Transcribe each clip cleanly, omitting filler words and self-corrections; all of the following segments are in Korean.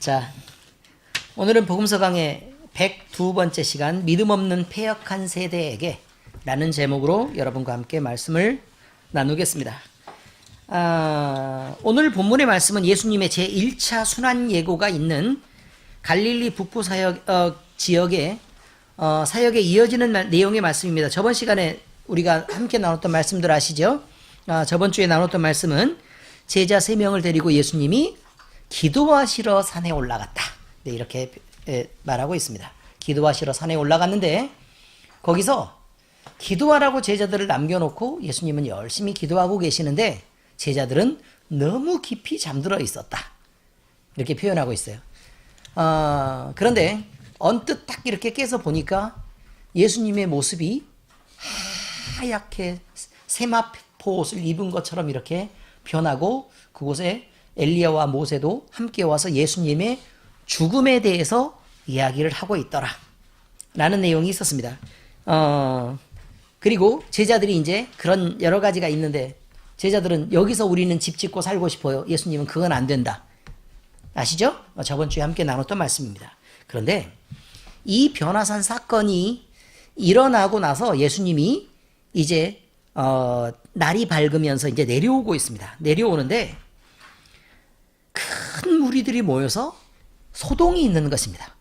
자, 오늘은 복음서 강의 102번째 시간 믿음 없는 패역한 세대에게 라는 제목으로 여러분과 함께 말씀을 나누겠습니다. 오늘 본문의 말씀은 예수님의 제1차 순환 예고가 있는 갈릴리 북부 지역의 사역에 이어지는 내용의 말씀입니다. 저번 시간에 우리가 함께 나눴던 말씀들 아시죠? 저번 주에 나눴던 말씀은 제자 3명을 데리고 예수님이 기도하시러 산에 올라갔다. 네, 이렇게 말하고 있습니다. 기도하시러 산에 올라갔는데 거기서 기도하라고 제자들을 남겨놓고 예수님은 열심히 기도하고 계시는데 제자들은 너무 깊이 잠들어 있었다. 이렇게 표현하고 있어요. 그런데 언뜻 딱 이렇게 깨서 보니까 예수님의 모습이 하얗게 세마포 옷을 입은 것처럼 이렇게 변하고 그곳에 엘리야와 모세도 함께 와서 예수님의 죽음에 대해서 이야기를 하고 있더라 라는 내용이 있었습니다. 그리고 제자들이 이제 그런 여러 가지가 있는데 제자들은 여기서 우리는 집 짓고 살고 싶어요. 예수님은 그건 안 된다. 아시죠? 저번 주에 함께 나눴던 말씀입니다. 그런데 이 변화산 사건이 일어나고 나서 예수님이 이제 날이 밝으면서 이제 내려오고 있습니다. 내려오는데 큰 무리들이 모여서 소동이 있는 것입니다.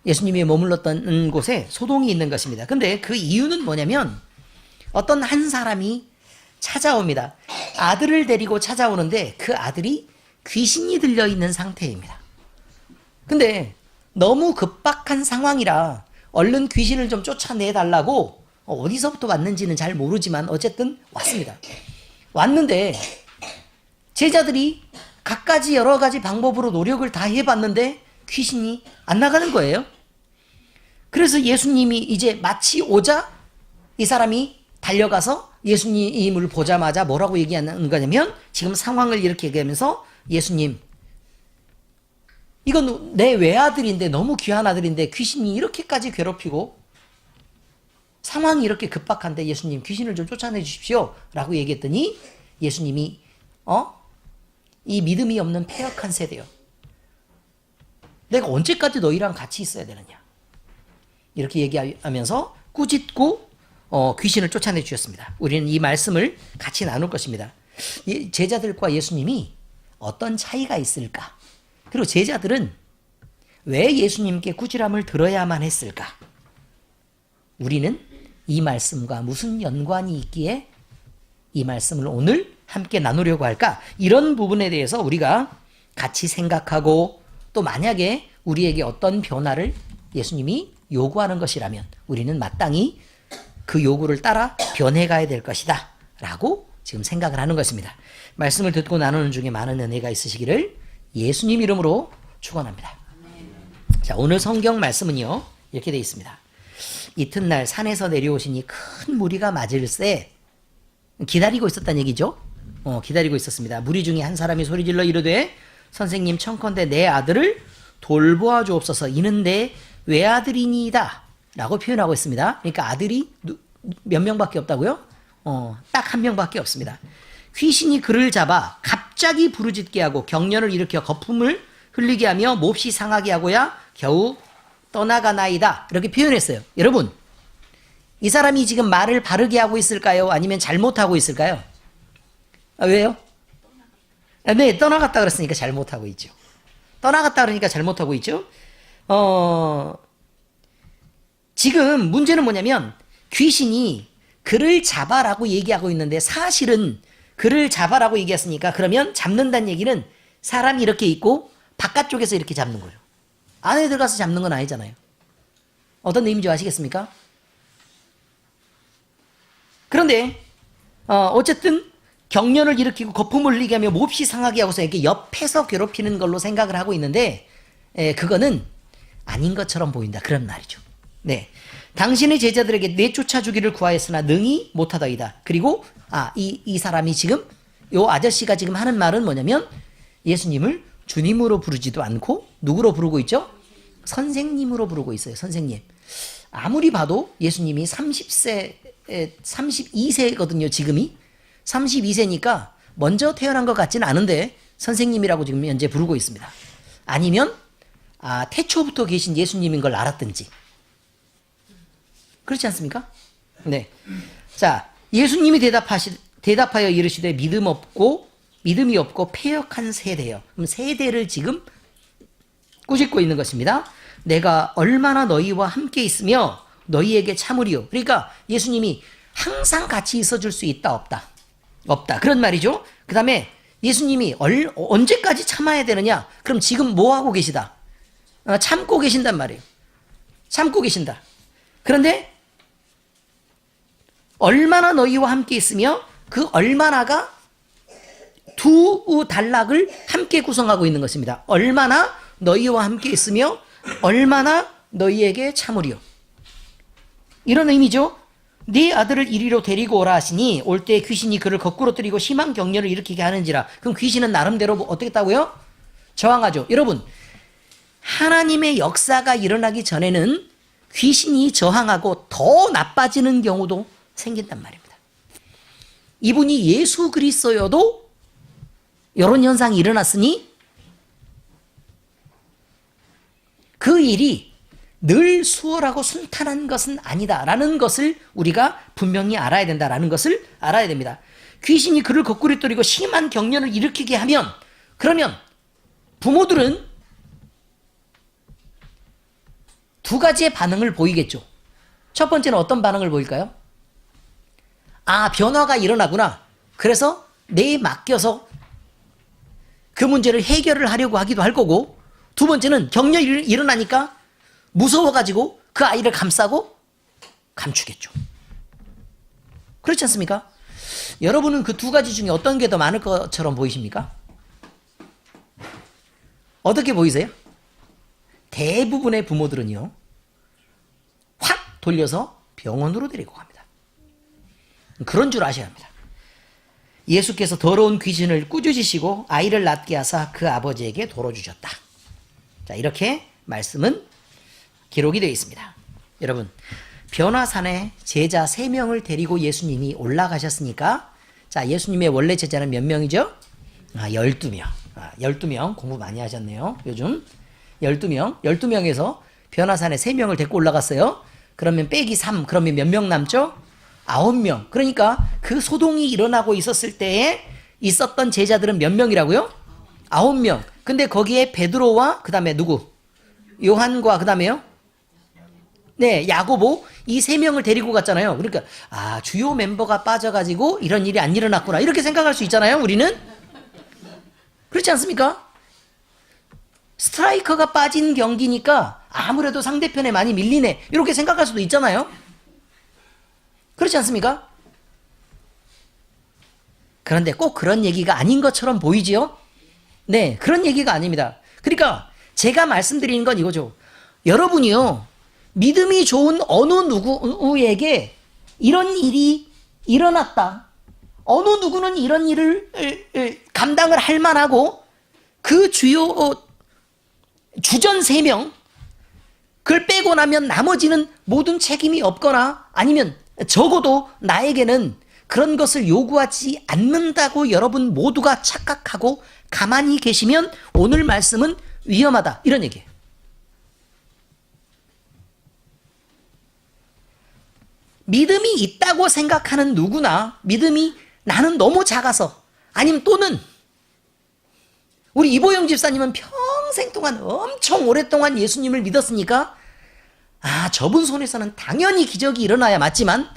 예수님이 머물렀던 곳에 소동이 있는 것입니다. 근데 그 이유는 뭐냐면 어떤 한 사람이 찾아옵니다. 아들을 데리고 찾아오는데 그 아들이 귀신이 들려있는 상태입니다. 근데 너무 급박한 상황이라 얼른 귀신을 좀 쫓아내달라고 어디서부터 왔는지는 잘 모르지만 어쨌든 왔습니다. 왔는데 제자들이 갖가지 여러 가지 방법으로 노력을 다 해봤는데 귀신이 안 나가는 거예요. 그래서 예수님이 이제 마치 오자 이 사람이 달려가서 예수님을 보자마자 뭐라고 얘기하는 거냐면 지금 상황을 이렇게 얘기하면서 예수님, 이건 내 외아들인데 너무 귀한 아들인데 귀신이 이렇게까지 괴롭히고 상황이 이렇게 급박한데 예수님 귀신을 좀 쫓아내 주십시오 라고 얘기했더니 예수님이 이 믿음이 없는 패역한 세대요. 내가 언제까지 너희랑 같이 있어야 되느냐. 이렇게 얘기하면서 꾸짖고 귀신을 쫓아내 주셨습니다. 우리는 이 말씀을 같이 나눌 것입니다. 제자들과 예수님이 어떤 차이가 있을까? 그리고 제자들은 왜 예수님께 꾸지람을 들어야만 했을까? 우리는 이 말씀과 무슨 연관이 있기에 이 말씀을 오늘 함께 나누려고 할까? 이런 부분에 대해서 우리가 같이 생각하고 또 만약에 우리에게 어떤 변화를 예수님이 요구하는 것이라면 우리는 마땅히 그 요구를 따라 변해가야 될 것이다 라고 지금 생각을 하는 것입니다. 말씀을 듣고 나누는 중에 많은 은혜가 있으시기를 예수님 이름으로 축원합니다. 자, 오늘 성경 말씀은요 이렇게 되어 있습니다. 이튿날 산에서 내려오시니 큰 무리가 맞을새 기다리고 있었다는 얘기죠. 기다리고 있었습니다. 무리 중에 한 사람이 소리질러 이르되 선생님 청컨대 내 아들을 돌보아 주옵소서 이는 내 외아들이니이다 라고 표현하고 있습니다. 그러니까 아들이 몇 명밖에 없다고요? 딱 한 명밖에 없습니다. 귀신이 그를 잡아 갑자기 부르짖게 하고 경련을 일으켜 거품을 흘리게 하며 몹시 상하게 하고야 겨우 떠나가나이다 이렇게 표현했어요. 여러분 이 사람이 지금 말을 바르게 하고 있을까요? 아니면 잘못하고 있을까요? 왜요? 네, 떠나갔다 그랬으니까 잘못하고 있죠. 떠나갔다 그러니까 잘못하고 있죠. 지금 문제는 뭐냐면 귀신이 그를 잡아라고 얘기하고 있는데 사실은 그를 잡아라고 얘기했으니까 그러면 잡는다는 얘기는 사람이 이렇게 있고 바깥쪽에서 이렇게 잡는 거예요. 안에 들어가서 잡는 건 아니잖아요. 어떤 의미인지 아시겠습니까? 그런데 어쨌든 경련을 일으키고 거품을 흘리게 하며 몹시 상하게 하고서 이렇게 옆에서 괴롭히는 걸로 생각을 하고 있는데 그거는 아닌 것처럼 보인다 그런 말이죠. 네, 당신의 제자들에게 내쫓아 주기를 구하였으나 능히 못하더이다. 그리고 이 사람이 지금 요 아저씨가 지금 하는 말은 뭐냐면 예수님을 주님으로 부르지도 않고 누구로 부르고 있죠? 선생님으로 부르고 있어요. 선생님. 아무리 봐도 예수님이 32세거든요. 지금이 32세니까 먼저 태어난 것 같지는 않은데 선생님이라고 지금 현재 부르고 있습니다. 아니면 태초부터 계신 예수님인 걸 알았든지. 그렇지 않습니까? 네. 자, 예수님이 대답하여 이르시되 믿음이 없고 패역한 세대여. 그럼 세대를 지금 꾸짖고 있는 것입니다. 내가 얼마나 너희와 함께 있으며 너희에게 참으리요. 그러니까 예수님이 항상 같이 있어줄 수 있다 없다? 없다. 그런 말이죠. 그 다음에 예수님이 언제까지 참아야 되느냐? 그럼 지금 뭐 하고 계시다? 참고 계신단 말이에요. 참고 계신다. 그런데 얼마나 너희와 함께 있으며 그 얼마나가 두 단락을 함께 구성하고 있는 것입니다. 얼마나 너희와 함께 있으며 얼마나 너희에게 참으리요. 이런 의미죠. 네 아들을 이리로 데리고 오라 하시니 올 때 귀신이 그를 거꾸로 뜨리고 심한 격려를 일으키게 하는지라. 그럼 귀신은 나름대로 어떻게 했다고요? 저항하죠. 여러분, 하나님의 역사가 일어나기 전에는 귀신이 저항하고 더 나빠지는 경우도 생긴단 말입니다. 이분이 예수 그리스도여도 이런 현상이 일어났으니 그 일이 늘 수월하고 순탄한 것은 아니다라는 것을 우리가 분명히 알아야 된다라는 것을 알아야 됩니다. 귀신이 그를 거꾸로 뜨리고 심한 격려를 일으키게 하면, 그러면 부모들은 두 가지의 반응을 보이겠죠. 첫 번째는 어떤 반응을 보일까요? 변화가 일어나구나. 그래서 내에 맡겨서 그 문제를 해결을 하려고 하기도 할 거고, 두 번째는 격려가 일어나니까 무서워가지고 그 아이를 감싸고 감추겠죠. 그렇지 않습니까? 여러분은 그 두 가지 중에 어떤 게 더 많을 것처럼 보이십니까? 어떻게 보이세요? 대부분의 부모들은요, 확 돌려서 병원으로 데리고 갑니다. 그런 줄 아셔야 합니다. 예수께서 더러운 귀신을 꾸짖으시고 아이를 낫게 하사 그 아버지에게 돌어주셨다. 자, 이렇게 말씀은 기록이 되어 있습니다. 여러분, 변화산에 제자 3명을 데리고 예수님이 올라가셨으니까, 자, 예수님의 원래 제자는 몇 명이죠? 12명. 12명 공부 많이 하셨네요. 요즘 12명. 12명에서 변화산에 3명을 데리고 올라갔어요. 그러면 빼기 3, 그러면 몇 명 남죠? 9명. 그러니까 그 소동이 일어나고 있었을 때에 있었던 제자들은 몇 명이라고요? 9명. 근데 거기에 베드로와 그 다음에 누구? 요한과 그 다음에요? 네, 야고보, 이 3명을 데리고 갔잖아요. 그러니까 주요 멤버가 빠져가지고 이런 일이 안 일어났구나, 이렇게 생각할 수 있잖아요, 우리는. 그렇지 않습니까? 스트라이커가 빠진 경기니까 아무래도 상대편에 많이 밀리네, 이렇게 생각할 수도 있잖아요. 그렇지 않습니까? 그런데 꼭 그런 얘기가 아닌 것처럼 보이지요? 네, 그런 얘기가 아닙니다. 그러니까 제가 말씀드리는 건 이거죠. 여러분이요, 믿음이 좋은 어느 누구에게 이런 일이 일어났다, 어느 누구는 이런 일을 감당을 할 만하고, 그 주요 주전 3명 그걸 빼고 나면 나머지는 모든 책임이 없거나 아니면 적어도 나에게는 그런 것을 요구하지 않는다고 여러분 모두가 착각하고 가만히 계시면 오늘 말씀은 위험하다, 이런 얘기예요. 믿음이 있다고 생각하는 누구나, 믿음이 나는 너무 작아서, 아니면 또는 우리 이보영 집사님은 평생 동안 엄청 오랫동안 예수님을 믿었으니까 저분 손에서는 당연히 기적이 일어나야 맞지만,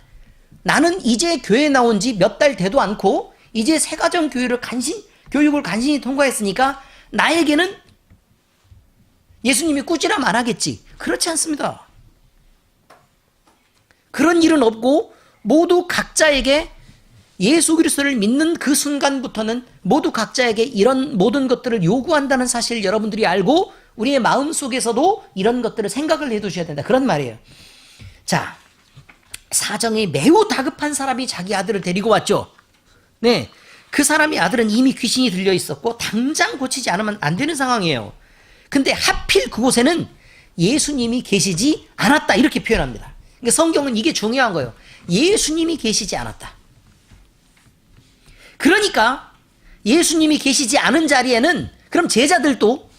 나는 이제 교회 나온 지 몇 달 되도 않고 이제 새가정 교육을 간신히 통과했으니까 나에게는 예수님이 꾸지람 안 하겠지. 그렇지 않습니다. 그런 일은 없고, 모두 각자에게 예수 그리스도를 믿는 그 순간부터는 모두 각자에게 이런 모든 것들을 요구한다는 사실을 여러분들이 알고 우리의 마음 속에서도 이런 것들을 생각을 해두셔야 된다, 그런 말이에요. 자, 사정이 매우 다급한 사람이 자기 아들을 데리고 왔죠. 네, 그 사람의 아들은 이미 귀신이 들려 있었고 당장 고치지 않으면 안 되는 상황이에요. 근데 하필 그곳에는 예수님이 계시지 않았다, 이렇게 표현합니다. 그러니까 성경은 이게 중요한 거예요. 예수님이 계시지 않았다. 그러니까 예수님이 계시지 않은 자리에는 그럼 제자들도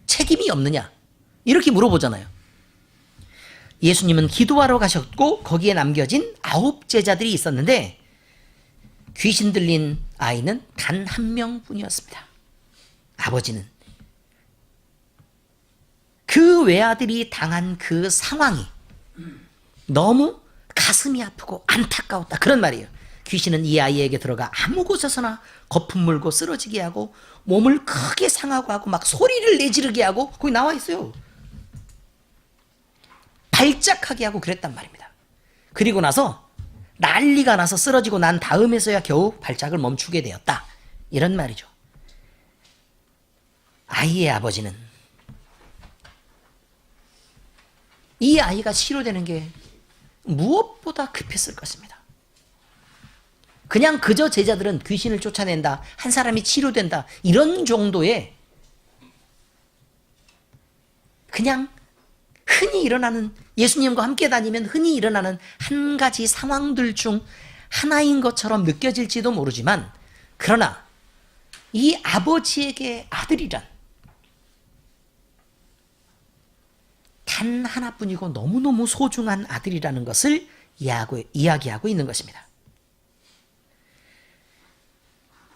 책임이 없느냐? 이렇게 물어보잖아요. 예수님은 기도하러 가셨고 거기에 남겨진 9 제자들이 있었는데 귀신 들린 아이는 단 한 명뿐이었습니다. 아버지는 그 외아들이 당한 그 상황이 너무 가슴이 아프고 안타까웠다. 그런 말이에요. 귀신은 이 아이에게 들어가 아무 곳에서나 거품 물고 쓰러지게 하고 몸을 크게 상하고 하고 막 소리를 내지르게 하고 거기 나와 있어요. 발작하게 하고 그랬단 말입니다. 그리고 나서 난리가 나서 쓰러지고 난 다음에서야 겨우 발작을 멈추게 되었다. 이런 말이죠. 아이의 아버지는 이 아이가 치료되는 게 무엇보다 급했을 것입니다. 그냥 그저 제자들은 귀신을 쫓아낸다, 한 사람이 치료된다, 이런 정도의 그냥 흔히 일어나는, 예수님과 함께 다니면 흔히 일어나는 한 가지 상황들 중 하나인 것처럼 느껴질지도 모르지만, 그러나 이 아버지에게 아들이란 단 하나뿐이고 너무너무 소중한 아들이라는 것을 이야기하고 있는 것입니다.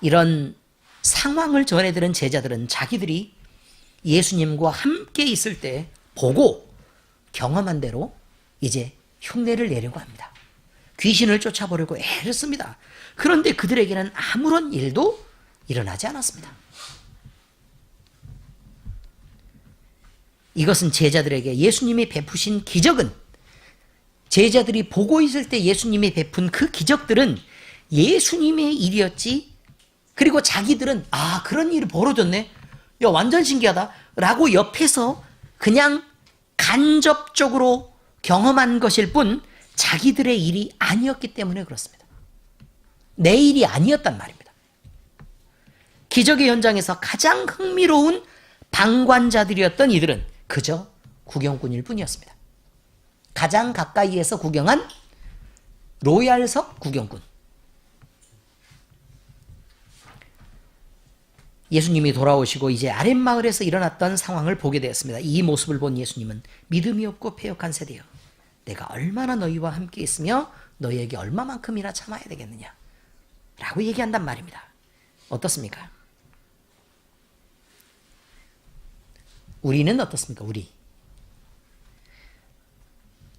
이런 상황을 전해들은 제자들은 자기들이 예수님과 함께 있을 때 보고 경험한 대로 이제 흉내를 내려고 합니다. 귀신을 쫓아보려고 애를 씁니다. 그런데 그들에게는 아무런 일도 일어나지 않았습니다. 이것은 제자들에게 예수님이 베푸신 기적은, 제자들이 보고 있을 때 예수님이 베푼 그 기적들은 예수님의 일이었지, 그리고 자기들은 아, 그런 일이 벌어졌네, 야, 완전 신기하다 라고 옆에서 그냥 간접적으로 경험한 것일 뿐 자기들의 일이 아니었기 때문에 그렇습니다. 내 일이 아니었단 말입니다. 기적의 현장에서 가장 흥미로운 방관자들이었던 이들은 그저 구경꾼일 뿐이었습니다. 가장 가까이에서 구경한 로얄석 구경꾼. 예수님이 돌아오시고 이제 아랫마을에서 일어났던 상황을 보게 되었습니다. 이 모습을 본 예수님은 믿음이 없고 패역한 세대여, 내가 얼마나 너희와 함께 있으며 너희에게 얼마만큼이나 참아야 되겠느냐 라고 얘기한단 말입니다. 어떻습니까? 우리는 어떻습니까? 우리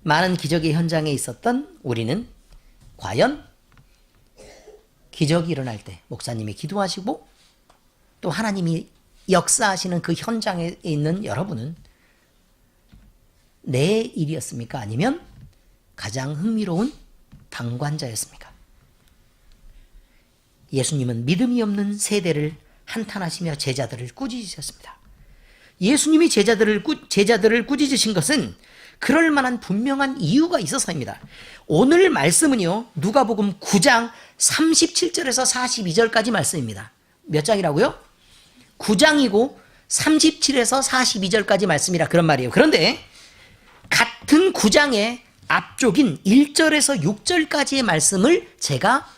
많은 기적의 현장에 있었던 우리는 과연 기적이 일어날 때 목사님이 기도하시고 또 하나님이 역사하시는 그 현장에 있는 여러분은 내 일이었습니까? 아니면 가장 흥미로운 방관자였습니까? 예수님은 믿음이 없는 세대를 한탄하시며 제자들을 꾸짖으셨습니다. 예수님이 제자들을 꾸짖으신 것은 그럴 만한 분명한 이유가 있어서입니다. 오늘 말씀은요, 누가복음 9장 37절에서 42절까지 말씀입니다. 몇 장이라고요? 9장이고 37에서 42절까지 말씀이라 그런 말이에요. 그런데 같은 9장의 앞쪽인 1절에서 6절까지의 말씀을 제가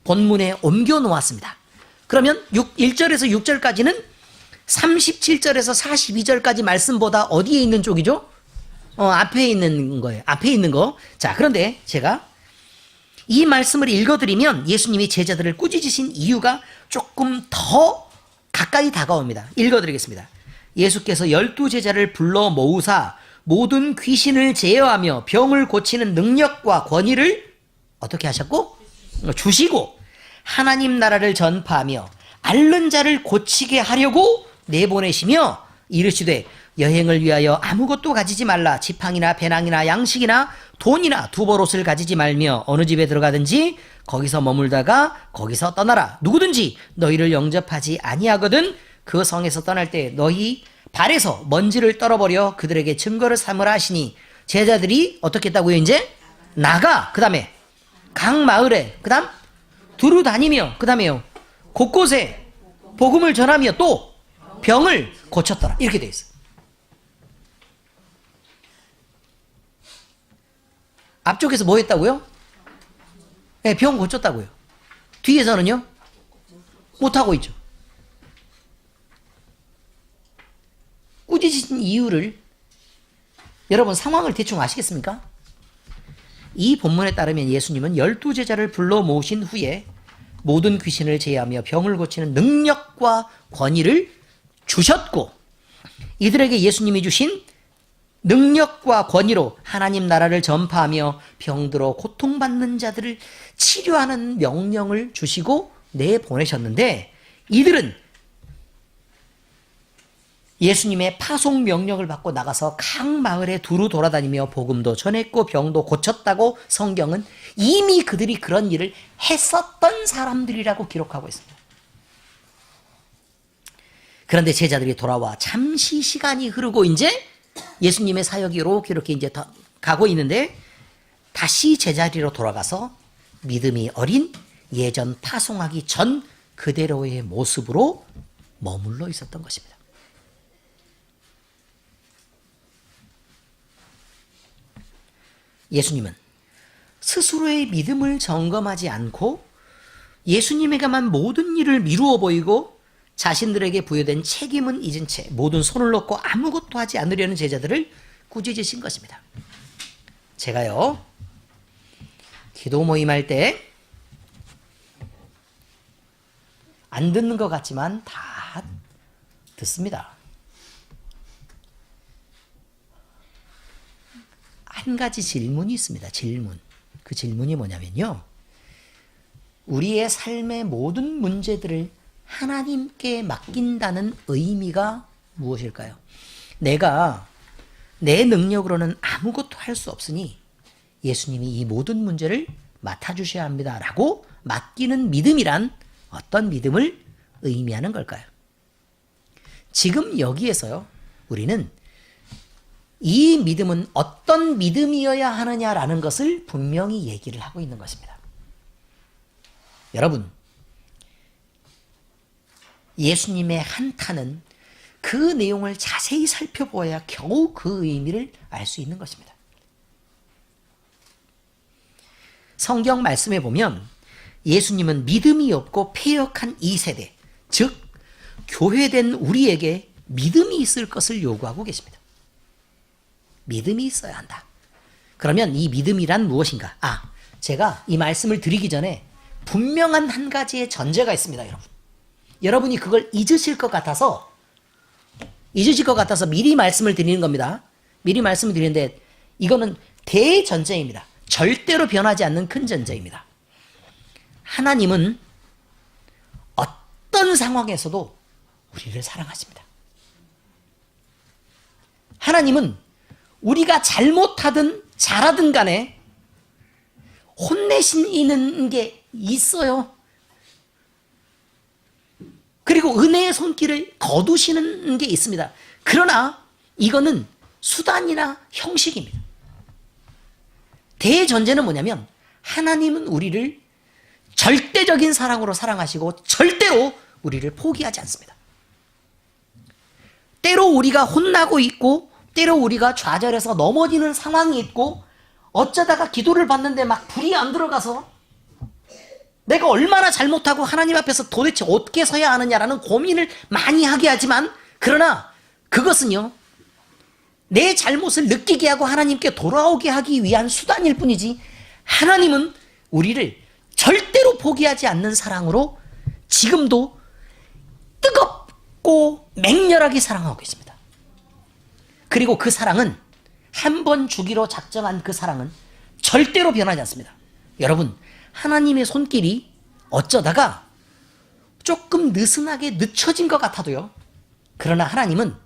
본문에 옮겨 놓았습니다. 그러면 1절에서 6절까지는 37절에서 42절까지 말씀보다 어디에 있는 쪽이죠? 앞에 있는 거예요. 앞에 있는 거. 자, 그런데 제가 이 말씀을 읽어드리면 예수님이 제자들을 꾸짖으신 이유가 조금 더 가까이 다가옵니다. 읽어드리겠습니다. 예수께서 12제자를 불러 모으사 모든 귀신을 제어하며 병을 고치는 능력과 권위를 어떻게 하셨고? 주시고 하나님 나라를 전파하며 앓는 자를 고치게 하려고 내보내시며 이르시되 여행을 위하여 아무것도 가지지 말라. 지팡이나 배낭이나 양식이나 돈이나 두벌옷을 가지지 말며 어느 집에 들어가든지 거기서 머물다가 거기서 떠나라. 누구든지 너희를 영접하지 아니하거든 그 성에서 떠날 때 너희 발에서 먼지를 떨어버려 그들에게 증거를 삼으라 하시니, 제자들이 어떻게 했다고요? 이제 나가, 그 다음에 각 마을에, 그 다음 두루 다니며, 그 다음에요 곳곳에 복음을 전하며 또 병을 고쳤더라. 이렇게 돼 있어요. 앞쪽에서 뭐 했다고요? 네, 병 고쳤다고요. 뒤에서는요? 못하고 있죠. 꾸짖으신 이유를 여러분 상황을 대충 아시겠습니까? 이 본문에 따르면 예수님은 12제자를 불러 모으신 후에 모든 귀신을 제어하며 병을 고치는 능력과 권위를 주셨고, 이들에게 예수님이 주신 능력과 권위로 하나님 나라를 전파하며 병들어 고통받는 자들을 치료하는 명령을 주시고 내보내셨는데, 이들은 예수님의 파송 명령을 받고 나가서 각 마을에 두루 돌아다니며 복음도 전했고 병도 고쳤다고 성경은 이미 그들이 그런 일을 했었던 사람들이라고 기록하고 있습니다. 그런데 제자들이 돌아와 잠시 시간이 흐르고 이제 예수님의 사역이 이렇게 이제 가고 있는데, 다시 제자리로 돌아가서 믿음이 어린 예전 파송하기 전 그대로의 모습으로 머물러 있었던 것입니다. 예수님은 스스로의 믿음을 점검하지 않고 예수님에게만 모든 일을 미루어 보이고 자신들에게 부여된 책임은 잊은 채 모든 손을 놓고 아무것도 하지 않으려는 제자들을 꾸짖으신 것입니다. 제가요, 기도 모임할 때 안 듣는 것 같지만 다 듣습니다. 한 가지 질문이 있습니다. 질문. 그 질문이 뭐냐면요, 우리의 삶의 모든 문제들을 하나님께 맡긴다는 의미가 무엇일까요? 내가 내 능력으로는 아무것도 할 수 없으니 예수님이 이 모든 문제를 맡아주셔야 합니다 라고 맡기는 믿음이란 어떤 믿음을 의미하는 걸까요? 지금 여기에서요, 우리는 이 믿음은 어떤 믿음이어야 하느냐라는 것을 분명히 얘기를 하고 있는 것입니다. 여러분, 예수님의 한탄은 그 내용을 자세히 살펴보아야 겨우 그 의미를 알 수 있는 것입니다. 성경 말씀에 보면 예수님은 믿음이 없고 패역한 이 세대, 즉 교회된 우리에게 믿음이 있을 것을 요구하고 계십니다. 믿음이 있어야 한다. 그러면 이 믿음이란 무엇인가? 제가 이 말씀을 드리기 전에 분명한 한 가지의 전제가 있습니다, 여러분. 여러분이 그걸 잊으실 것 같아서 미리 말씀을 드리는 겁니다. 미리 말씀을 드리는데 이거는 대전제입니다. 절대로 변하지 않는 큰 전제입니다. 하나님은 어떤 상황에서도 우리를 사랑하십니다. 하나님은 우리가 잘못하든 잘하든 간에 혼내시는 게 있어요. 그리고 은혜의 손길을 거두시는 게 있습니다. 그러나 이거는 수단이나 형식입니다. 대전제는 뭐냐면 하나님은 우리를 절대적인 사랑으로 사랑하시고 절대로 우리를 포기하지 않습니다. 때로 우리가 혼나고 있고 때로 우리가 좌절해서 넘어지는 상황이 있고 어쩌다가 기도를 받는데 막 불이 안 들어가서 내가 얼마나 잘못하고 하나님 앞에서 도대체 어떻게 서야 하느냐라는 고민을 많이 하게 하지만, 그러나 그것은요, 내 잘못을 느끼게 하고 하나님께 돌아오게 하기 위한 수단일 뿐이지 하나님은 우리를 절대로 포기하지 않는 사랑으로 지금도 뜨겁고 맹렬하게 사랑하고 계십니다. 그리고 그 사랑은, 한 번 주기로 작정한 그 사랑은 절대로 변하지 않습니다. 여러분, 하나님의 손길이 어쩌다가 조금 느슨하게 늦춰진 것 같아도요, 그러나 하나님은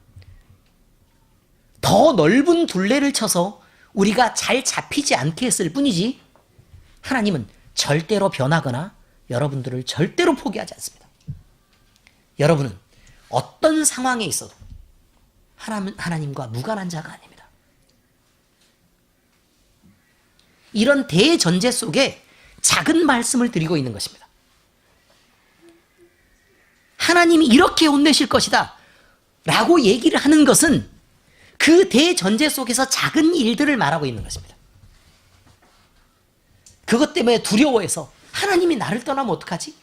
더 넓은 둘레를 쳐서 우리가 잘 잡히지 않게 했을 뿐이지 하나님은 절대로 변하거나 여러분들을 절대로 포기하지 않습니다. 여러분은 어떤 상황에 있어도 하나님과 무관한 자가 아닙니다. 이런 대전제 속에 작은 말씀을 드리고 있는 것입니다. 하나님이 이렇게 혼내실 것이다 라고 얘기를 하는 것은 그 대전제 속에서 작은 일들을 말하고 있는 것입니다. 그것 때문에 두려워해서 하나님이 나를 떠나면 어떡하지?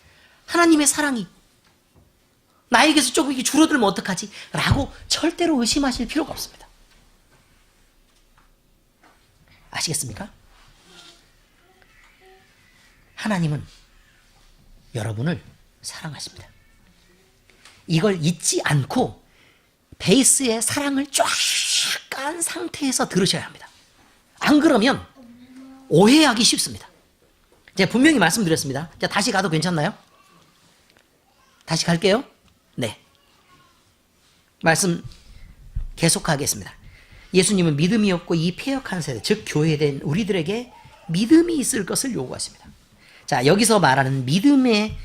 하나님의 사랑이 나에게서 조금 이게 줄어들면 어떡하지? 라고 절대로 의심하실 필요가 없습니다. 아시겠습니까? 하나님은 여러분을 사랑하십니다. 이걸 잊지 않고 베이스의 사랑을 쫙 깐 상태에서 들으셔야 합니다. 안 그러면 오해하기 쉽습니다. 제가 분명히 말씀드렸습니다. 자, 다시 가도 괜찮나요? 다시 갈게요. 네. 말씀 계속하겠습니다. 예수님은 믿음이 없고 이 패역한 세대, 즉 교회된 우리들에게 믿음이 있을 것을 요구하십니다. 자, 여기서 말하는 믿음에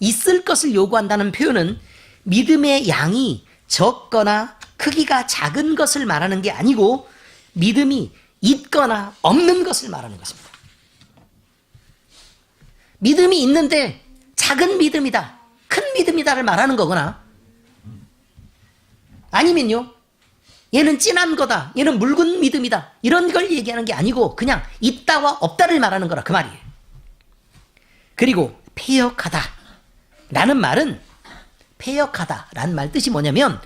있을 것을 요구한다는 표현은 믿음의 양이 적거나 크기가 작은 것을 말하는 게 아니고 믿음이 있거나 없는 것을 말하는 것입니다. 믿음이 있는데 작은 믿음이다, 큰 믿음이다를 말하는 거거나 아니면요, 얘는 진한 거다, 얘는 묽은 믿음이다, 이런 걸 얘기하는 게 아니고 그냥 있다와 없다를 말하는 거라 그 말이에요. 그리고 패역하다 라는 말은, 패역하다라는 말 뜻이 뭐냐면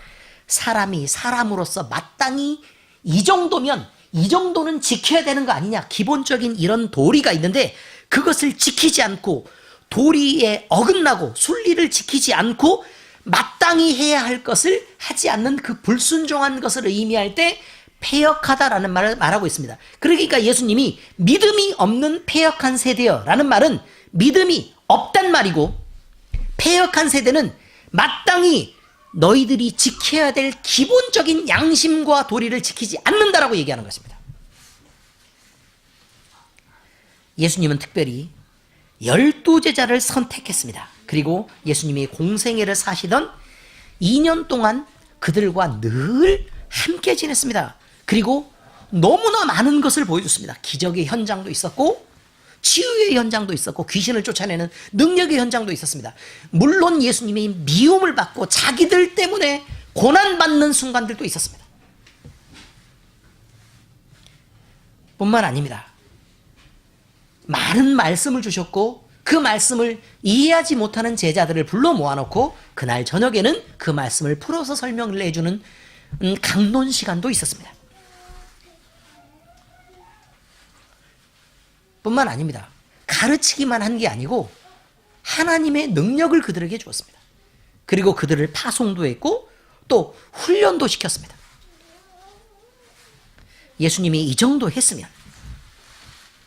사람이 사람으로서 마땅히 이 정도는 지켜야 되는 거 아니냐, 기본적인 이런 도리가 있는데 그것을 지키지 않고 도리에 어긋나고 순리를 지키지 않고 마땅히 해야 할 것을 하지 않는 그 불순종한 것을 의미할 때 패역하다라는 말을 말하고 있습니다. 그러니까 예수님이 믿음이 없는 패역한 세대여 라는 말은 믿음이 없단 말이고, 패역한 세대는 마땅히 너희들이 지켜야 될 기본적인 양심과 도리를 지키지 않는다라고 얘기하는 것입니다. 예수님은 특별히 12제자를 선택했습니다. 그리고 예수님이 공생애를 사시던 2년 동안 그들과 늘 함께 지냈습니다. 그리고 너무나 많은 것을 보여줬습니다. 기적의 현장도 있었고 치유의 현장도 있었고 귀신을 쫓아내는 능력의 현장도 있었습니다. 물론 예수님이 미움을 받고 자기들 때문에 고난받는 순간들도 있었습니다. 뿐만 아닙니다. 많은 말씀을 주셨고 그 말씀을 이해하지 못하는 제자들을 불러 모아놓고 그날 저녁에는 그 말씀을 풀어서 설명을 해주는 강론 시간도 있었습니다. 뿐만 아닙니다. 가르치기만 한 게 아니고 하나님의 능력을 그들에게 주었습니다. 그리고 그들을 파송도 했고 또 훈련도 시켰습니다. 예수님이 이 정도 했으면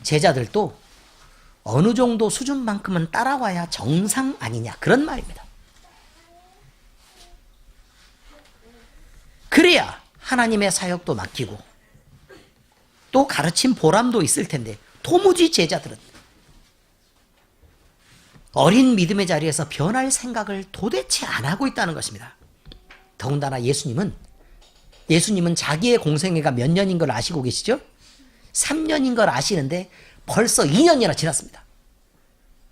제자들도 어느 정도 수준만큼은 따라와야 정상 아니냐, 그런 말입니다. 그래야 하나님의 사역도 맡기고 또 가르친 보람도 있을 텐데 도무지 제자들은 어린 믿음의 자리에서 변할 생각을 도대체 안 하고 있다는 것입니다. 더군다나 예수님은 자기의 공생애가 몇 년인 걸 아시고 계시죠? 3년인 걸 아시는데 벌써 2년이나 지났습니다.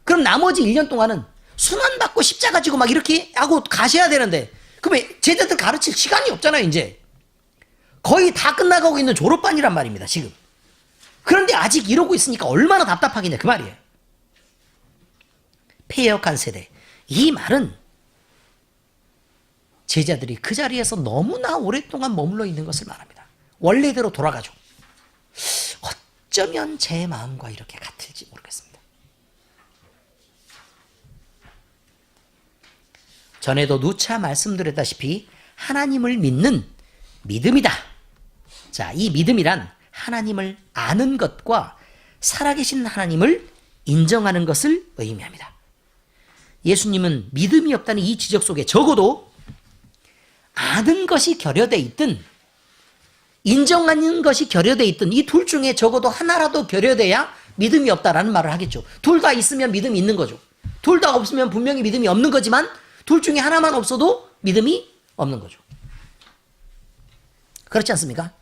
그럼 나머지 1년 동안은 순환받고 십자가 지고 막 이렇게 하고 가셔야 되는데, 그럼 제자들 가르칠 시간이 없잖아요. 이제 거의 다 끝나가고 있는 졸업반이란 말입니다, 지금. 그런데 아직 이러고 있으니까 얼마나 답답하겠냐, 그 말이에요. 패역한 세대, 이 말은 제자들이 그 자리에서 너무나 오랫동안 머물러 있는 것을 말합니다. 원래대로 돌아가죠. 어쩌면 제 마음과 이렇게 같을지 모르겠습니다. 전에도 누차 말씀드렸다시피 하나님을 믿는 믿음이다. 자, 이 믿음이란 하나님을 아는 것과 살아계신 하나님을 인정하는 것을 의미합니다. 예수님은 믿음이 없다는 이 지적 속에 적어도 아는 것이 결여되어 있든 인정하는 것이 결여되어 있든 이 둘 중에 적어도 하나라도 결여돼야 믿음이 없다라는 말을 하겠죠. 둘 다 있으면 믿음이 있는 거죠. 둘 다 없으면 분명히 믿음이 없는 거지만 둘 중에 하나만 없어도 믿음이 없는 거죠. 그렇지 않습니까?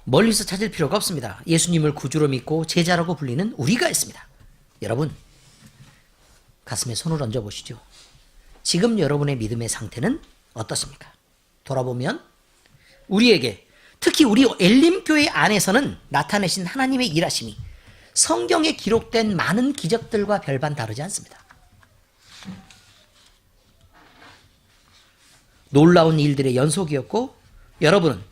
멀리서 찾을 필요가 없습니다. 예수님을 구주로 믿고 제자라고 불리는 우리가 있습니다. 여러분, 가슴에 손을 얹어 보시죠. 지금 여러분의 믿음의 상태는 어떻습니까? 돌아보면 우리에게, 특히 우리 엘림교회 안에서는 나타내신 하나님의 일하심이 성경에 기록된 많은 기적들과 별반 다르지 않습니다. 놀라운 일들의 연속이었고, 여러분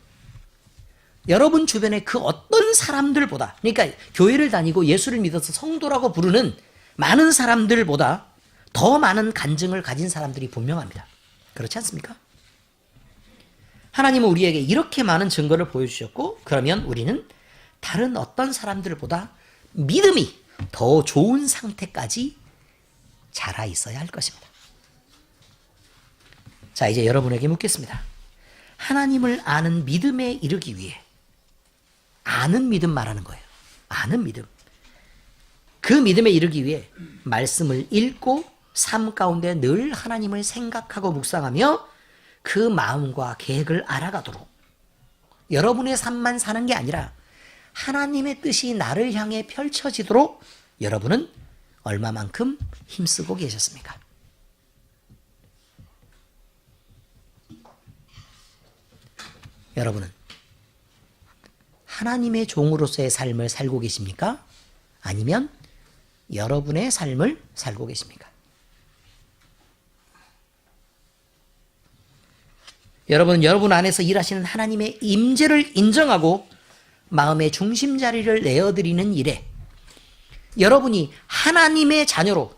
주변에 그 어떤 사람들보다, 그러니까 교회를 다니고 예수를 믿어서 성도라고 부르는 많은 사람들보다 더 많은 간증을 가진 사람들이 분명합니다. 그렇지 않습니까? 하나님은 우리에게 이렇게 많은 증거를 보여주셨고, 그러면 우리는 다른 어떤 사람들보다 믿음이 더 좋은 상태까지 자라 있어야 할 것입니다. 자, 이제 여러분에게 묻겠습니다. 하나님을 아는 믿음에 이르기 위해, 아는 믿음 말하는 거예요. 아는 믿음. 그 믿음에 이르기 위해 말씀을 읽고 삶 가운데 늘 하나님을 생각하고 묵상하며 그 마음과 계획을 알아가도록, 여러분의 삶만 사는 게 아니라 하나님의 뜻이 나를 향해 펼쳐지도록 여러분은 얼마만큼 힘쓰고 계셨습니까? 여러분은 하나님의 종으로서의 삶을 살고 계십니까? 아니면 여러분의 삶을 살고 계십니까? 여러분은 여러분 안에서 일하시는 하나님의 임재를 인정하고 마음의 중심 자리를 내어드리는 일에, 여러분이 하나님의 자녀로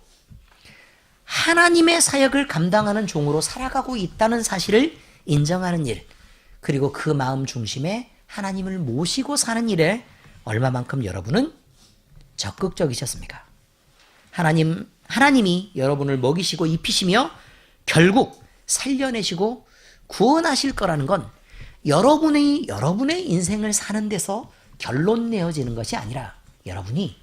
하나님의 사역을 감당하는 종으로 살아가고 있다는 사실을 인정하는 일, 그리고 그 마음 중심에 하나님을 모시고 사는 일에 얼마만큼 여러분은 적극적이셨습니까? 하나님이 여러분을 먹이시고 입히시며 결국 살려내시고 구원하실 거라는 건 여러분의 인생을 사는 데서 결론 내어지는 것이 아니라 여러분이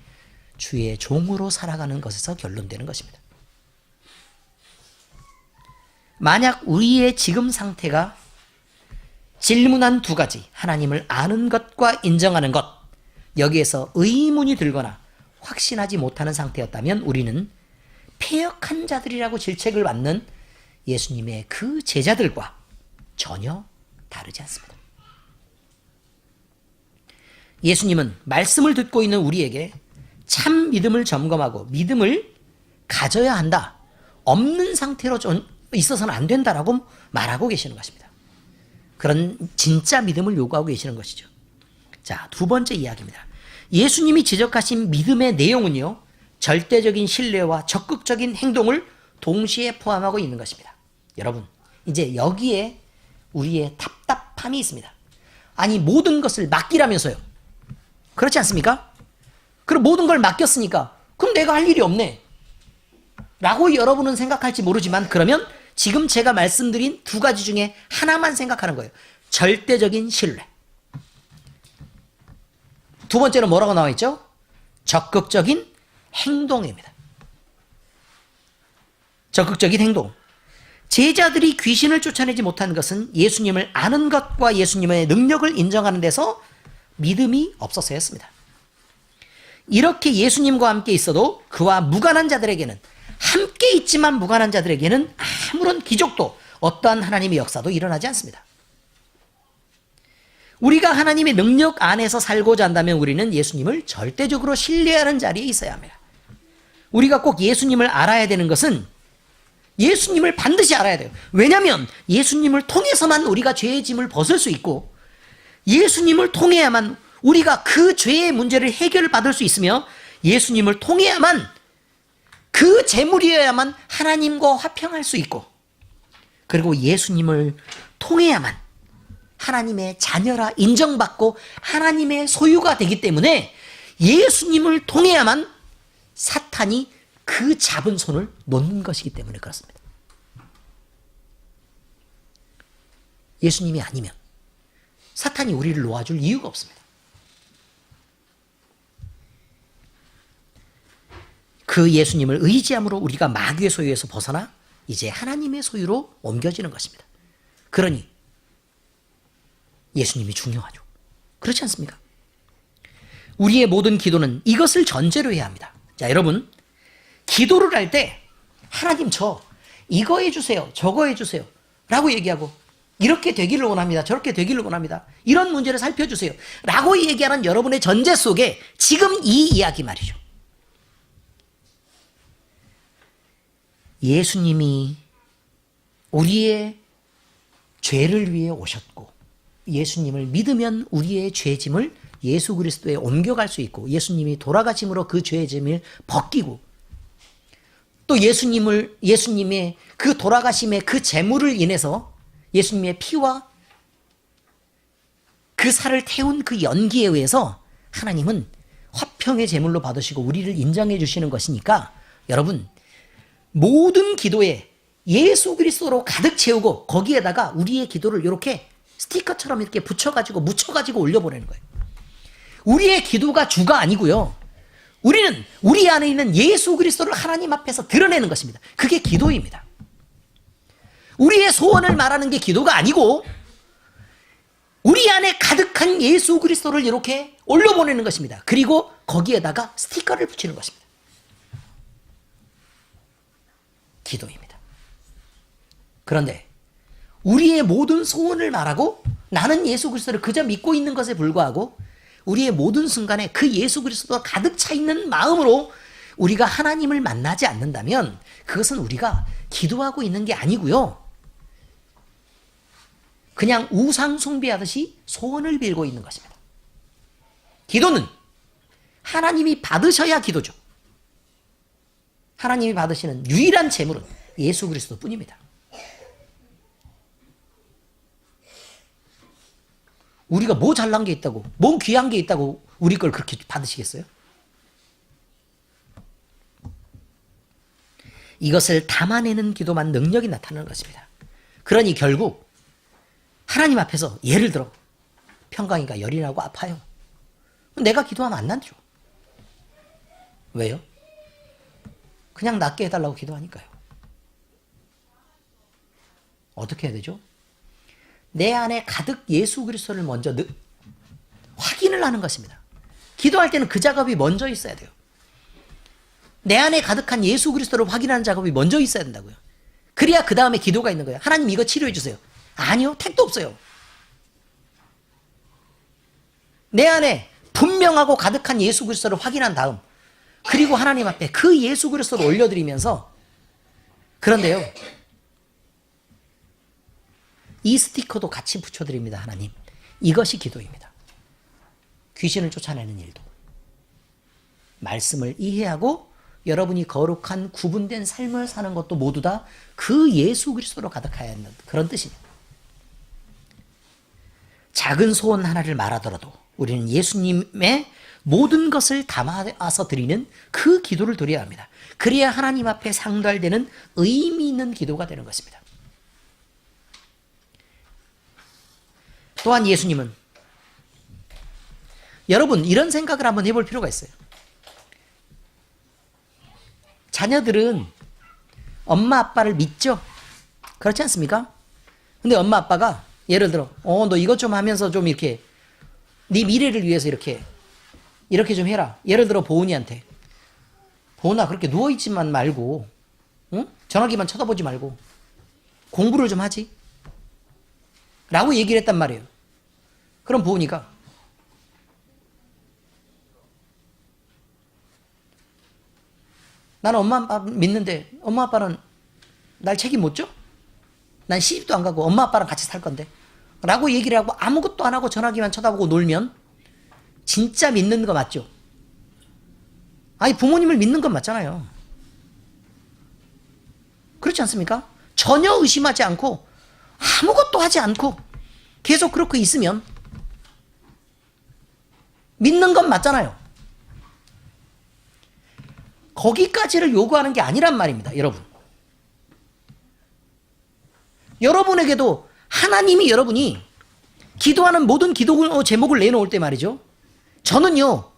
주의 종으로 살아가는 것에서 결론되는 것입니다. 만약 우리의 지금 상태가 질문한 두 가지, 하나님을 아는 것과 인정하는 것, 여기에서 의문이 들거나 확신하지 못하는 상태였다면 우리는 패역한 자들이라고 질책을 받는 예수님의 그 제자들과 전혀 다르지 않습니다. 예수님은 말씀을 듣고 있는 우리에게 참 믿음을 점검하고 믿음을 가져야 한다, 없는 상태로 있어서는 안 된다라고 말하고 계시는 것입니다. 그런 진짜 믿음을 요구하고 계시는 것이죠. 자, 두 번째 이야기입니다. 예수님이 지적하신 믿음의 내용은요, 절대적인 신뢰와 적극적인 행동을 동시에 포함하고 있는 것입니다. 여러분, 이제 여기에 우리의 답답함이 있습니다. 아니, 모든 것을 맡기라면서요. 그렇지 않습니까? 그럼 모든 걸 맡겼으니까 그럼 내가 할 일이 없네 라고 여러분은 생각할지 모르지만, 그러면 지금 제가 말씀드린 두 가지 중에 하나만 생각하는 거예요. 절대적인 신뢰. 두 번째는 뭐라고 나와 있죠? 적극적인 행동입니다. 적극적인 행동. 제자들이 귀신을 쫓아내지 못한 것은 예수님을 아는 것과 예수님의 능력을 인정하는 데서 믿음이 없어서였습니다. 이렇게 예수님과 함께 있어도 그와 무관한 자들에게는, 함께 있지만 무관한 자들에게는 아무런 기적도, 어떠한 하나님의 역사도 일어나지 않습니다. 우리가 하나님의 능력 안에서 살고자 한다면 우리는 예수님을 절대적으로 신뢰하는 자리에 있어야 합니다. 우리가 꼭 예수님을 알아야 되는 것은 예수님을 반드시 알아야 돼요. 왜냐하면 예수님을 통해서만 우리가 죄의 짐을 벗을 수 있고, 예수님을 통해야만 우리가 그 죄의 문제를 해결받을 수 있으며, 예수님을 통해야만 그 재물이어야만 하나님과 화평할 수 있고, 그리고 예수님을 통해야만 하나님의 자녀라 인정받고 하나님의 소유가 되기 때문에 예수님을 통해야만 사탄이 그 잡은 손을 놓는 것이기 때문에 그렇습니다. 예수님이 아니면 사탄이 우리를 놓아줄 이유가 없습니다. 그 예수님을 의지함으로 우리가 마귀의 소유에서 벗어나 이제 하나님의 소유로 옮겨지는 것입니다. 그러니 예수님이 중요하죠. 그렇지 않습니까? 우리의 모든 기도는 이것을 전제로 해야 합니다. 자, 여러분, 기도를 할 때 하나님 저 이거 해주세요, 저거 해주세요 라고 얘기하고, 이렇게 되기를 원합니다. 저렇게 되기를 원합니다. 이런 문제를 살펴주세요. 라고 얘기하는 여러분의 전제 속에 지금 이 이야기 말이죠. 예수님이 우리의 죄를 위해 오셨고 예수님을 믿으면 우리의 죄짐을 예수 그리스도에 옮겨갈 수 있고 예수님이 돌아가심으로 그 죄의 짐을 벗기고 또 예수님의 그 돌아가심의 그 재물을 인해서 예수님의 피와 그 살을 태운 그 연기에 의해서 하나님은 화평의 제물로 받으시고 우리를 인정해 주시는 것이니까 여러분 모든 기도에 예수 그리스도로 가득 채우고 거기에다가 우리의 기도를 이렇게 스티커처럼 이렇게 붙여가지고 묻혀가지고 올려보내는 거예요. 우리의 기도가 주가 아니고요. 우리는 우리 안에 있는 예수 그리스도를 하나님 앞에서 드러내는 것입니다. 그게 기도입니다. 우리의 소원을 말하는 게 기도가 아니고 우리 안에 가득한 예수 그리스도를 이렇게 올려보내는 것입니다. 그리고 거기에다가 스티커를 붙이는 것입니다. 기도입니다. 그런데 우리의 모든 소원을 말하고 나는 예수 그리스도를 그저 믿고 있는 것에 불과하고 우리의 모든 순간에 그 예수 그리스도가 가득 차 있는 마음으로 우리가 하나님을 만나지 않는다면 그것은 우리가 기도하고 있는 게 아니고요. 그냥 우상 숭배하듯이 소원을 빌고 있는 것입니다. 기도는 하나님이 받으셔야 기도죠. 하나님이 받으시는 유일한 재물은 예수 그리스도 뿐입니다. 우리가 뭐 잘난 게 있다고, 뭐 귀한 게 있다고 우리 걸 그렇게 받으시겠어요? 이것을 담아내는 기도만 능력이 나타나는 것입니다. 그러니 결국 하나님 앞에서 예를 들어 평강이가 열이 나고 아파요. 내가 기도하면 안 낫죠. 왜요? 그냥 낫게 해달라고 기도하니까요. 어떻게 해야 되죠? 내 안에 가득 예수 그리스도를 먼저 확인을 하는 것입니다. 기도할 때는 그 작업이 먼저 있어야 돼요. 내 안에 가득한 예수 그리스도를 확인하는 작업이 먼저 있어야 된다고요. 그래야 그 다음에 기도가 있는 거예요. 하나님 이거 치료해 주세요. 아니요, 택도 없어요. 내 안에 분명하고 가득한 예수 그리스도를 확인한 다음 그리고 하나님 앞에 그 예수 그리스도를 올려드리면서 그런데요. 이 스티커도 같이 붙여드립니다. 하나님. 이것이 기도입니다. 귀신을 쫓아내는 일도. 말씀을 이해하고 여러분이 거룩한 구분된 삶을 사는 것도 모두 다 그 예수 그리스도로 가득해야 하는 그런 뜻입니다. 작은 소원 하나를 말하더라도 우리는 예수님의 모든 것을 담아서 드리는 그 기도를 드려야 합니다. 그래야 하나님 앞에 상달되는 의미 있는 기도가 되는 것입니다. 또한 예수님은 여러분 이런 생각을 한번 해볼 필요가 있어요. 자녀들은 엄마 아빠를 믿죠? 그렇지 않습니까? 근데 엄마 아빠가 예를 들어 너 이것 좀 하면서 좀 이렇게 네 미래를 위해서 이렇게 좀 해라. 예를 들어 보은이한테 보은아 그렇게 누워있지만 말고 응? 전화기만 쳐다보지 말고 공부를 좀 하지 라고 얘기를 했단 말이에요. 그럼 보은이가 나는 엄마 아빠 믿는데 엄마 아빠는 날 책임 못 져? 난 시집도 안 가고 엄마 아빠랑 같이 살 건데 라고 얘기를 하고 아무것도 안 하고 전화기만 쳐다보고 놀면 진짜 믿는 거 맞죠? 아니 부모님을 믿는 건 맞잖아요. 그렇지 않습니까? 전혀 의심하지 않고 아무것도 하지 않고 계속 그렇게 있으면 믿는 건 맞잖아요. 거기까지를 요구하는 게 아니란 말입니다. 여러분. 여러분에게도 하나님이 여러분이 기도하는 모든 기도 제목을 내놓을 때 말이죠. 저는요.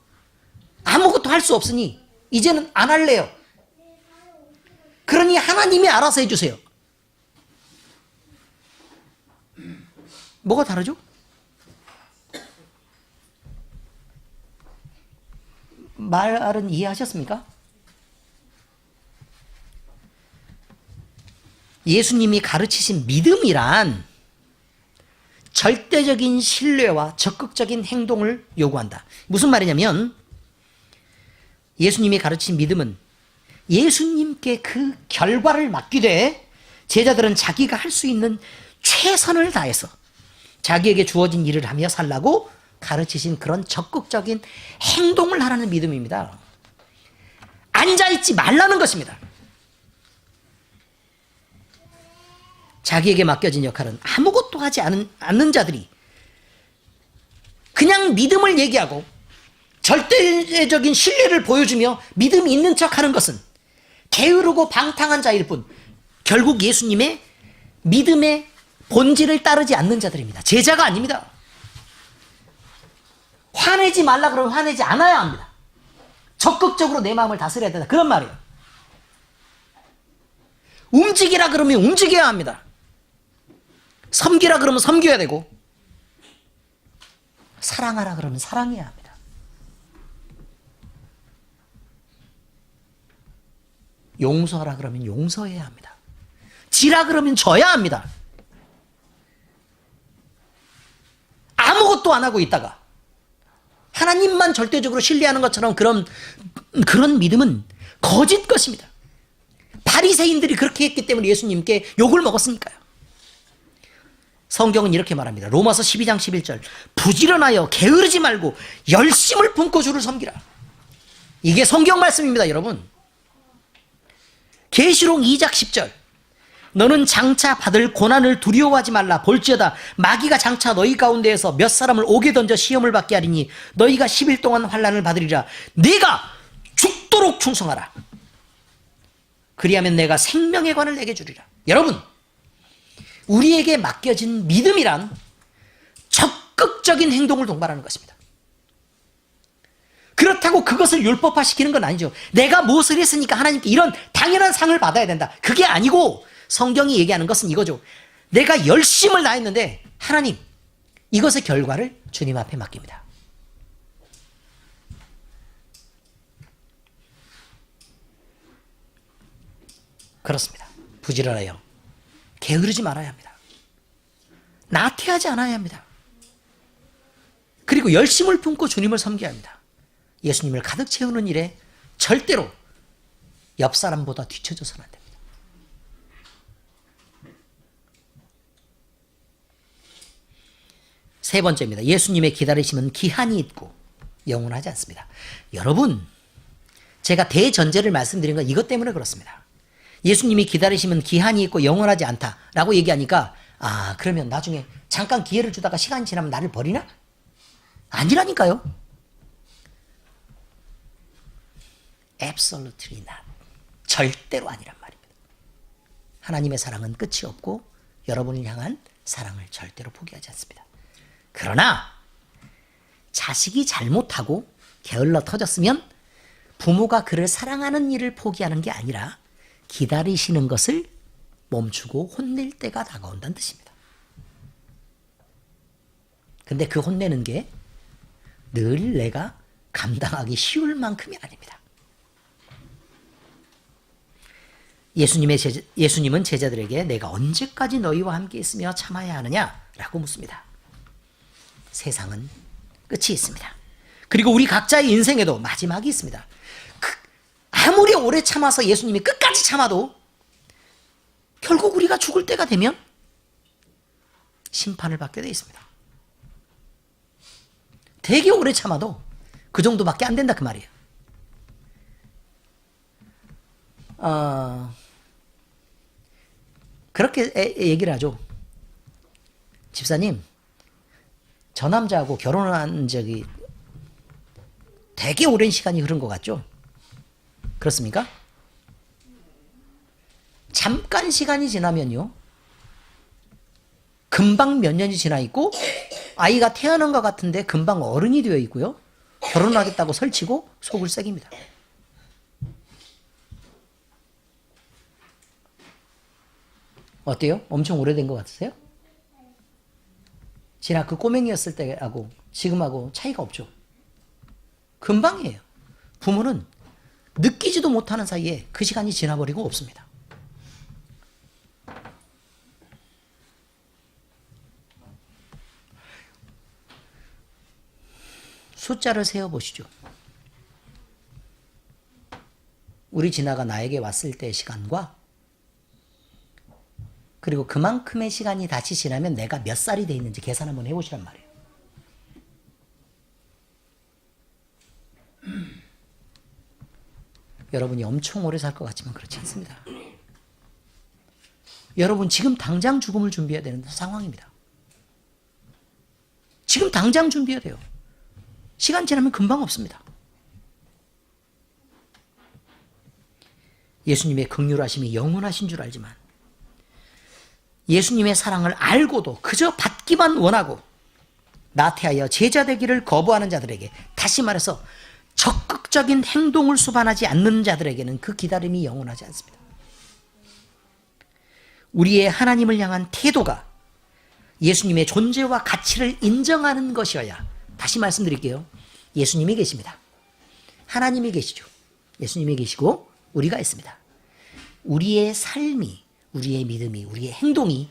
아무것도 할 수 없으니 이제는 안 할래요. 그러니 하나님이 알아서 해주세요. 뭐가 다르죠? 말은 이해하셨습니까? 예수님이 가르치신 믿음이란 절대적인 신뢰와 적극적인 행동을 요구한다. 무슨 말이냐면 예수님이 가르친 믿음은 예수님께 그 결과를 맡기되 제자들은 자기가 할 수 있는 최선을 다해서 자기에게 주어진 일을 하며 살라고 가르치신 그런 적극적인 행동을 하라는 믿음입니다. 앉아있지 말라는 것입니다. 자기에게 맡겨진 역할은 아무것도 하지 않는 자들이 그냥 믿음을 얘기하고 절대적인 신뢰를 보여주며 믿음이 있는 척하는 것은 게으르고 방탕한 자일 뿐 결국 예수님의 믿음의 본질을 따르지 않는 자들입니다. 제자가 아닙니다. 화내지 말라 그러면 화내지 않아야 합니다. 적극적으로 내 마음을 다스려야 된다. 그런 말이에요. 움직이라 그러면 움직여야 합니다. 섬기라 그러면 섬겨야 되고 사랑하라 그러면 사랑해야 합니다. 용서하라 그러면 용서해야 합니다. 지라 그러면 져야 합니다. 아무것도 안 하고 있다가 하나님만 절대적으로 신뢰하는 것처럼 그런 믿음은 거짓 것입니다. 바리새인들이 그렇게 했기 때문에 예수님께 욕을 먹었으니까요. 성경은 이렇게 말합니다. 로마서 12장 11절 부지런하여 게으르지 말고 열심을 품고 주를 섬기라. 이게 성경 말씀입니다, 여러분. 계시록 2장 10절 너는 장차 받을 고난을 두려워하지 말라. 볼지어다 마귀가 장차 너희 가운데에서 몇 사람을 옥에 던져 시험을 받게 하리니 너희가 10일 동안 환난을 받으리라. 네가 죽도록 충성하라. 그리하면 내가 생명의 관을 내게 주리라. 여러분, 우리에게 맡겨진 믿음이란 적극적인 행동을 동반하는 것입니다. 그렇다고 그것을 율법화시키는 건 아니죠. 내가 무엇을 했으니까 하나님께 이런 당연한 상을 받아야 된다. 그게 아니고 성경이 얘기하는 것은 이거죠. 내가 열심을 다했는데 하나님, 이것의 결과를 주님 앞에 맡깁니다. 그렇습니다. 부지런하여 게으르지 말아야 합니다. 나태하지 않아야 합니다. 그리고 열심을 품고 주님을 섬겨야 합니다. 예수님을 가득 채우는 일에 절대로 옆 사람보다 뒤처져서는 안 됩니다. 세 번째입니다. 예수님의 기다리심은 기한이 있고 영원하지 않습니다. 여러분, 제가 대전제를 말씀드린 건 이것 때문에 그렇습니다. 예수님이 기다리시면 기한이 있고 영원하지 않다라고 얘기하니까 그러면 나중에 잠깐 기회를 주다가 시간이 지나면 나를 버리나? 아니라니까요. Absolutely not. 절대로 아니란 말입니다. 하나님의 사랑은 끝이 없고 여러분을 향한 사랑을 절대로 포기하지 않습니다. 그러나 자식이 잘못하고 게을러 터졌으면 부모가 그를 사랑하는 일을 포기하는 게 아니라 기다리시는 것을 멈추고 혼낼 때가 다가온다는 뜻입니다. 근데 그 혼내는 게 늘 내가 감당하기 쉬울 만큼이 아닙니다. 예수님은 제자들에게 내가 언제까지 너희와 함께 있으며 참아야 하느냐? 라고 묻습니다. 세상은 끝이 있습니다. 그리고 우리 각자의 인생에도 마지막이 있습니다. 아무리 오래 참아서 예수님이 끝까지 참아도 결국 우리가 죽을 때가 되면 심판을 받게 되어 있습니다. 되게 오래 참아도 그 정도밖에 안 된다 그 말이에요. 그렇게 얘기를 하죠. 집사님, 저 남자하고 결혼한 적이 되게 오랜 시간이 흐른 것 같죠? 그렇습니까? 잠깐 시간이 지나면요, 금방 몇 년이 지나 있고 아이가 태어난 것 같은데 금방 어른이 되어 있고요, 결혼하겠다고 설치고 속을 새깁니다. 어때요? 엄청 오래된 것 같으세요? 지나 그 꼬맹이였을 때하고 지금하고 차이가 없죠. 금방이에요. 부모는 느끼지도 못하는 사이에 그 시간이 지나버리고 없습니다. 숫자를 세어보시죠. 우리 진아가 나에게 왔을 때의 시간과 그리고 그만큼의 시간이 다시 지나면 내가 몇 살이 돼 있는지 계산 한번 해보시란 말이에요. 여러분이 엄청 오래 살 것 같지만 그렇지 않습니다. 여러분 지금 당장 죽음을 준비해야 되는 상황입니다. 지금 당장 준비해야 돼요. 시간 지나면 금방 없습니다. 예수님의 긍휼하심이 영원하신 줄 알지만 예수님의 사랑을 알고도 그저 받기만 원하고 나태하여 제자 되기를 거부하는 자들에게, 다시 말해서 적극적인 행동을 수반하지 않는 자들에게는 그 기다림이 영원하지 않습니다. 우리의 하나님을 향한 태도가 예수님의 존재와 가치를 인정하는 것이어야, 다시 말씀드릴게요. 예수님이 계십니다. 하나님이 계시죠. 예수님이 계시고 우리가 있습니다. 우리의 삶이, 우리의 믿음이, 우리의 행동이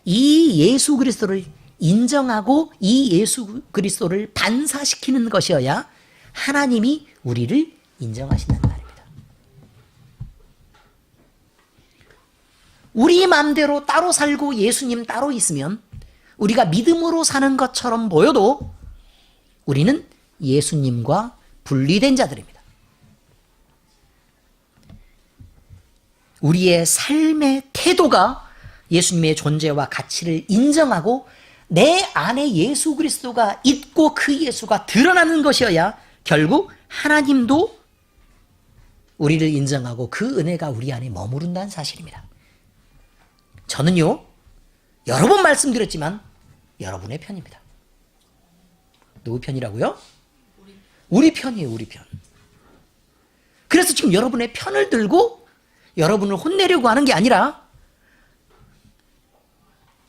이 예수 그리스도를 인정하고 이 예수 그리스도를 반사시키는 것이어야 하나님이 우리를 인정하신다는 말입니다. 우리 마음대로 따로 살고 예수님 따로 있으면 우리가 믿음으로 사는 것처럼 보여도 우리는 예수님과 분리된 자들입니다. 우리의 삶의 태도가 예수님의 존재와 가치를 인정하고 내 안에 예수 그리스도가 있고 그 예수가 드러나는 것이어야 결국 하나님도 우리를 인정하고 그 은혜가 우리 안에 머무른다는 사실입니다. 저는요, 여러 번 말씀드렸지만 여러분의 편입니다. 누구 편이라고요? 우리 편이에요, 우리 편. 그래서 지금 여러분의 편을 들고 여러분을 혼내려고 하는 게 아니라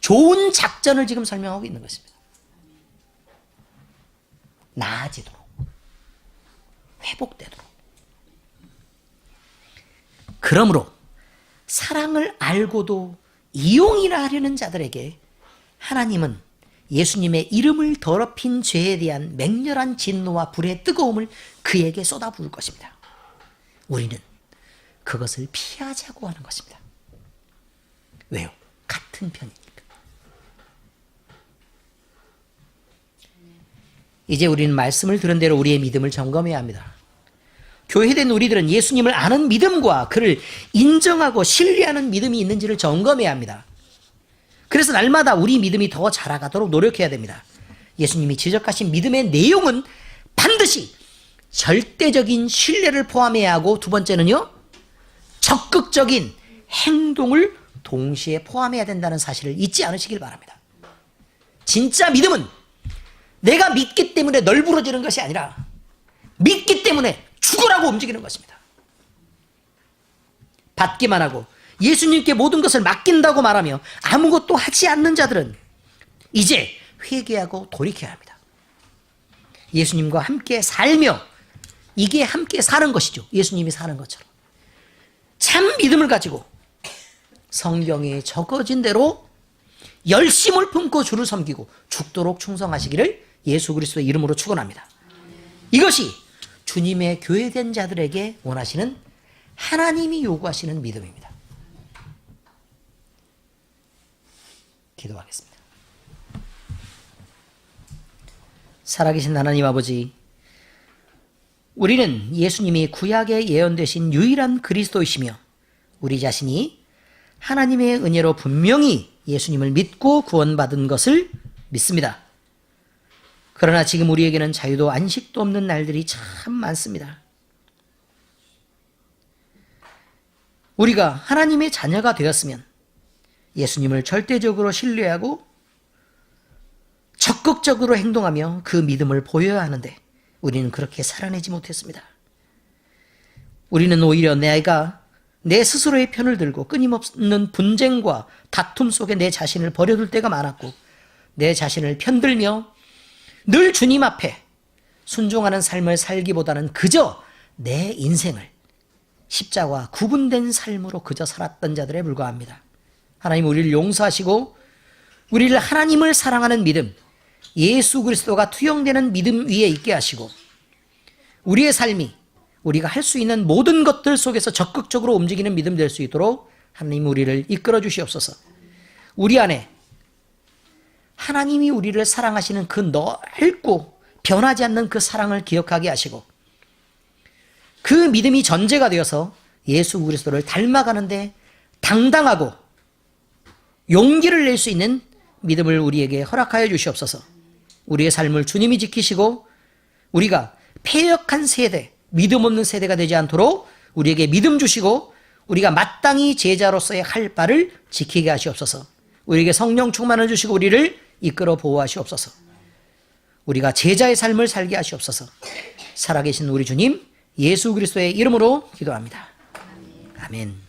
좋은 작전을 지금 설명하고 있는 것입니다. 나아지도록, 회복되도록. 그러므로 사랑을 알고도 이용이라 하려는 자들에게 하나님은 예수님의 이름을 더럽힌 죄에 대한 맹렬한 진노와 불의 뜨거움을 그에게 쏟아부을 것입니다. 우리는 그것을 피하자고 하는 것입니다. 왜요? 같은 편이니까. 이제 우리는 말씀을 들은 대로 우리의 믿음을 점검해야 합니다. 교회된 우리들은 예수님을 아는 믿음과 그를 인정하고 신뢰하는 믿음이 있는지를 점검해야 합니다. 그래서 날마다 우리 믿음이 더 자라가도록 노력해야 됩니다. 예수님이 지적하신 믿음의 내용은 반드시 절대적인 신뢰를 포함해야 하고, 두 번째는요, 적극적인 행동을 동시에 포함해야 된다는 사실을 잊지 않으시길 바랍니다. 진짜 믿음은 내가 믿기 때문에 널브러지는 것이 아니라 믿기 때문에 죽으라고 움직이는 것입니다. 받기만 하고 예수님께 모든 것을 맡긴다고 말하며 아무것도 하지 않는 자들은 이제 회개하고 돌이켜야 합니다. 예수님과 함께 살며, 이게 함께 사는 것이죠. 예수님이 사는 것처럼. 참 믿음을 가지고 성경에 적어진 대로 열심을 품고 주를 섬기고 죽도록 충성하시기를 예수 그리스도의 이름으로 축원합니다. 이것이 주님의 교회된 자들에게 원하시는, 하나님이 요구하시는 믿음입니다. 기도하겠습니다. 살아계신 하나님 아버지, 우리는 예수님이 구약에 예언되신 유일한 그리스도이시며 우리 자신이 하나님의 은혜로 분명히 예수님을 믿고 구원받은 것을 믿습니다. 그러나 지금 우리에게는 자유도 안식도 없는 날들이 참 많습니다. 우리가 하나님의 자녀가 되었으면 예수님을 절대적으로 신뢰하고 적극적으로 행동하며 그 믿음을 보여야 하는데 우리는 그렇게 살아내지 못했습니다. 우리는 오히려 내가 내 스스로의 편을 들고 끊임없는 분쟁과 다툼 속에 내 자신을 버려둘 때가 많았고, 내 자신을 편들며 늘 주님 앞에 순종하는 삶을 살기보다는 그저 내 인생을 십자가와 구분된 삶으로 그저 살았던 자들에 불과합니다. 하나님, 우리를 용서하시고 우리를 하나님을 사랑하는 믿음, 예수 그리스도가 투영되는 믿음 위에 있게 하시고 우리의 삶이 우리가 할 수 있는 모든 것들 속에서 적극적으로 움직이는 믿음 될 수 있도록 하나님 우리를 이끌어 주시옵소서. 우리 안에 하나님이 우리를 사랑하시는 그 넓고 변하지 않는 그 사랑을 기억하게 하시고 그 믿음이 전제가 되어서 예수 그리스도를 닮아가는데 당당하고 용기를 낼 수 있는 믿음을 우리에게 허락하여 주시옵소서. 우리의 삶을 주님이 지키시고 우리가 패역한 세대, 믿음 없는 세대가 되지 않도록 우리에게 믿음 주시고 우리가 마땅히 제자로서의 할 바를 지키게 하시옵소서. 우리에게 성령 충만을 주시고 우리를 이끌어 보호하시옵소서. 우리가 제자의 삶을 살게 하시옵소서. 살아계신 우리 주님 예수 그리스도의 이름으로 기도합니다. 아멘.